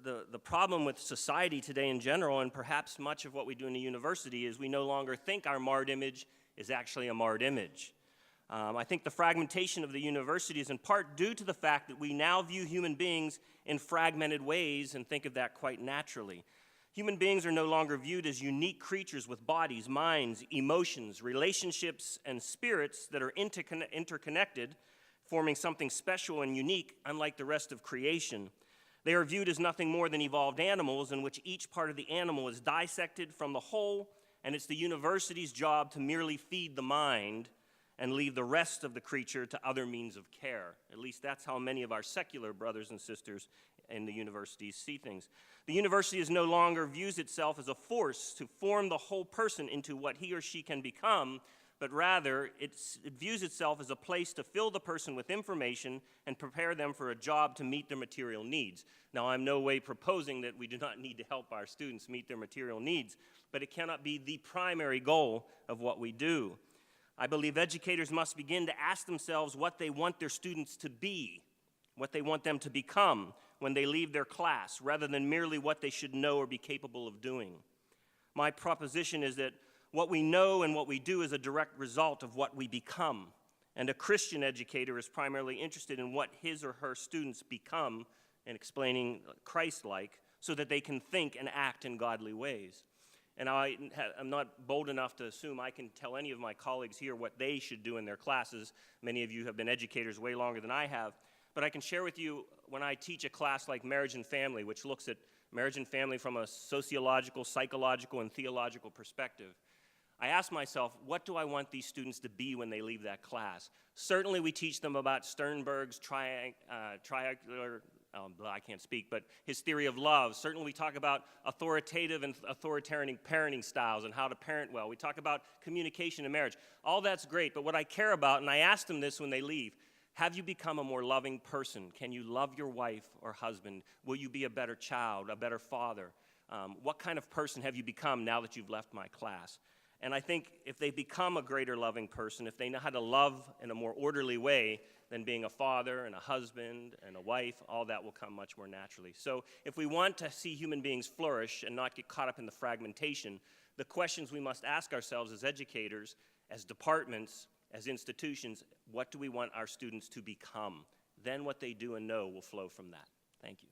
the problem with society today in general, and perhaps much of what we do in the university, is we no longer think our marred image is actually a marred image. I think the fragmentation of the university is in part due to the fact that we now view human beings in fragmented ways and think of that quite naturally. Human beings are no longer viewed as unique creatures with bodies, minds, emotions, relationships, and spirits that are interconnected, forming something special and unique, unlike the rest of creation. They are viewed as nothing more than evolved animals in which each part of the animal is dissected from the whole, and it's the university's job to merely feed the mind and leave the rest of the creature to other means of care. At least that's how many of our secular brothers and sisters in the universities see things. The university no longer views itself as a force to form the whole person into what he or she can become, but rather it views itself as a place to fill the person with information and prepare them for a job to meet their material needs. Now, I'm no way proposing that we do not need to help our students meet their material needs, but it cannot be the primary goal of what we do. I believe educators must begin to ask themselves what they want their students to be, what they want them to become when they leave their class, rather than merely what they should know or be capable of doing. My proposition is that what we know and what we do is a direct result of what we become, and a Christian educator is primarily interested in what his or her students become and explaining Christ-like so that they can think and act in godly ways. And I'm not bold enough to assume I can tell any of my colleagues here what they should do in their classes. Many of you have been educators way longer than I have. But I can share with you when I teach a class like Marriage and Family, which looks at marriage and family from a sociological, psychological, and theological perspective. I ask myself, what do I want these students to be when they leave that class? Certainly we teach them about Sternberg's triangular, I can't speak, but his theory of love. Certainly we talk about authoritative and authoritarian parenting styles and how to parent well. We talk about communication in marriage. All that's great, but what I care about, and I ask them this when they leave, have you become a more loving person? Can you love your wife or husband? Will you be a better child, a better father? What kind of person have you become now that you've left my class? And I think if they become a greater loving person, if they know how to love in a more orderly way than being a father and a husband and a wife, all that will come much more naturally. So if we want to see human beings flourish and not get caught up in the fragmentation, the questions we must ask ourselves as educators, as departments, as institutions, what do we want our students to become? Then what they do and know will flow from that. Thank you.